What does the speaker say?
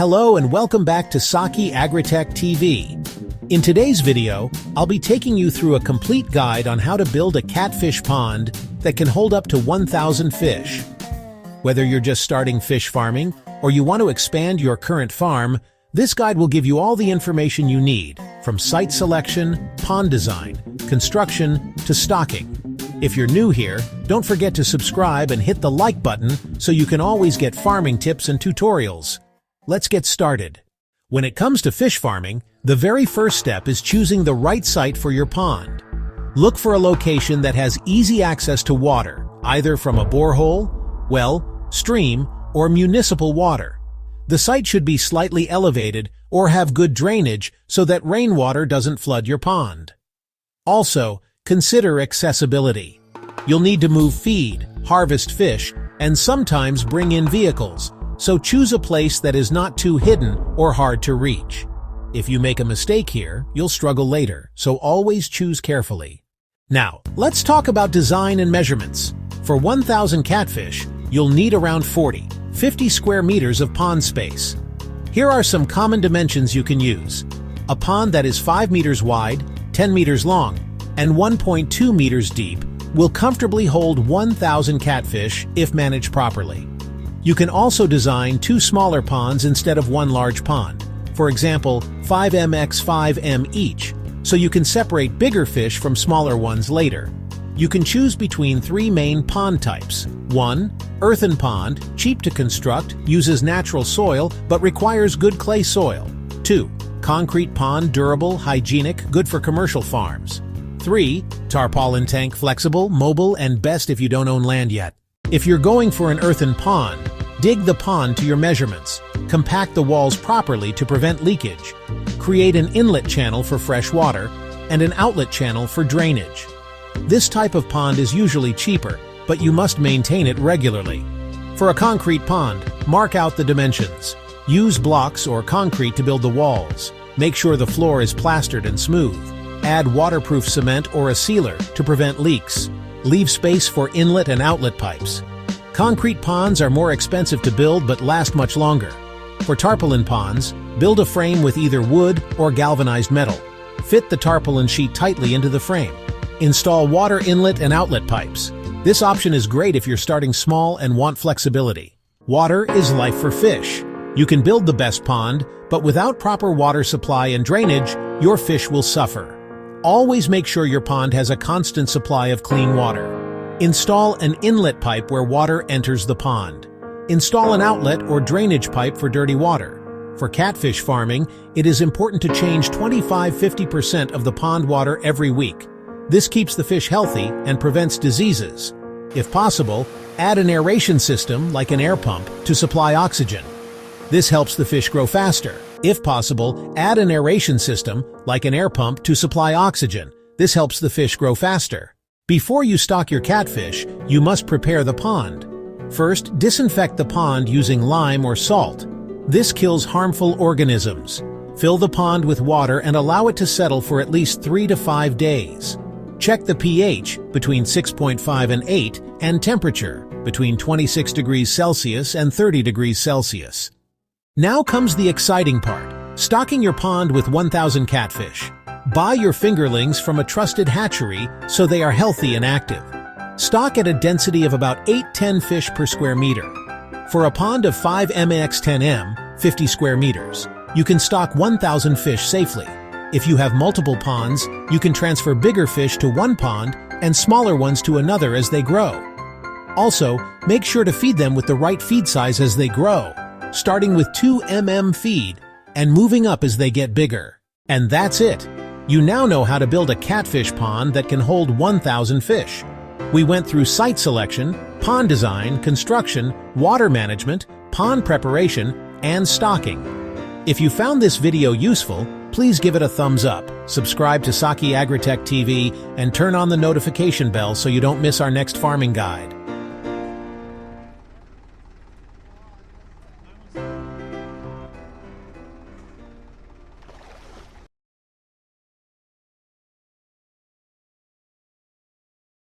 Hello and welcome back to Saki Agritech TV. In today's video, I'll be taking you through a complete guide on how to build a catfish pond that can hold up to 1,000 fish. Whether you're just starting fish farming or you want to expand your current farm, this guide will give you all the information you need, from site selection, pond design, construction, to stocking. If you're new here, don't forget to subscribe and hit the like button so you can always get farming tips and tutorials. Let's get started. When it comes to fish farming, the very first step is choosing the right site for your pond. Look for a location that has easy access to water, either from a borehole, well, stream, or municipal water. The site should be slightly elevated or have good drainage so that rainwater doesn't flood your pond. Also, consider accessibility. You'll need to move feed, harvest fish, and sometimes bring in vehicles, so choose a place that is not too hidden or hard to reach. If you make a mistake here, you'll struggle later, so always choose carefully. Now, let's talk about design and measurements. For 1,000 catfish, you'll need around 50 square meters of pond space. Here are some common dimensions you can use. A pond that is 5 meters wide, 10 meters long, and 1.2 meters deep will comfortably hold 1,000 catfish if managed properly. You can also design 2 smaller ponds instead of 1 large pond, for example 5m x 5m each, so you can separate bigger fish from smaller ones later. You can choose between 3 main pond types. 1. Earthen pond, cheap to construct, uses natural soil but requires good clay soil. 2. Concrete pond, durable, hygienic, good for commercial farms. 3. Tarpaulin tank, flexible, mobile, and best if you don't own land yet. If you're going for an earthen pond, dig the pond to your measurements, compact the walls properly to prevent leakage, create an inlet channel for fresh water, and an outlet channel for drainage. This type of pond is usually cheaper, but you must maintain it regularly. For a concrete pond, mark out the dimensions. Use blocks or concrete to build the walls. Make sure the floor is plastered and smooth. Add waterproof cement or a sealer to prevent leaks. Leave space for inlet and outlet pipes. Concrete ponds are more expensive to build but last much longer. For tarpaulin ponds, build a frame with either wood or galvanized metal. Fit the tarpaulin sheet tightly into the frame. Install water inlet and outlet pipes. This option is great if you're starting small and want flexibility. Water is life for fish. You can build the best pond, but without proper water supply and drainage, your fish will suffer. Always make sure your pond has a constant supply of clean water. Install an inlet pipe where water enters the pond. Install an outlet or drainage pipe for dirty water. For catfish farming, it is important to change 25–50% of the pond water every week. This keeps the fish healthy and prevents diseases. If possible, add an aeration system like an air pump to supply oxygen. This helps the fish grow faster. If possible, add an aeration system like an air pump to supply oxygen. This helps the fish grow faster. Before you stock your catfish, you must prepare the pond. First, disinfect the pond using lime or salt. This kills harmful organisms. Fill the pond with water and allow it to settle for at least 3 to 5 days. Check the pH between 6.5 and 8 and temperature between 26 degrees Celsius and 30 degrees Celsius. Now comes the exciting part, stocking your pond with 1,000 catfish. Buy your fingerlings from a trusted hatchery so they are healthy and active. Stock at a density of about 8–10 fish per square meter. For a pond of 5m x 10m, 50 square meters, you can stock 1,000 fish safely. If you have multiple ponds, you can transfer bigger fish to one pond and smaller ones to another as they grow. Also, make sure to feed them with the right feed size as they grow, starting with 2 mm feed and moving up as they get bigger. And that's it. You now know how to build a catfish pond that can hold 1,000 fish. We went through site selection, pond design, construction, water management, pond preparation, and stocking. If you found this video useful, please give it a thumbs up, subscribe to Saki Agritech TV, and turn on the notification bell so you don't miss our next farming guide.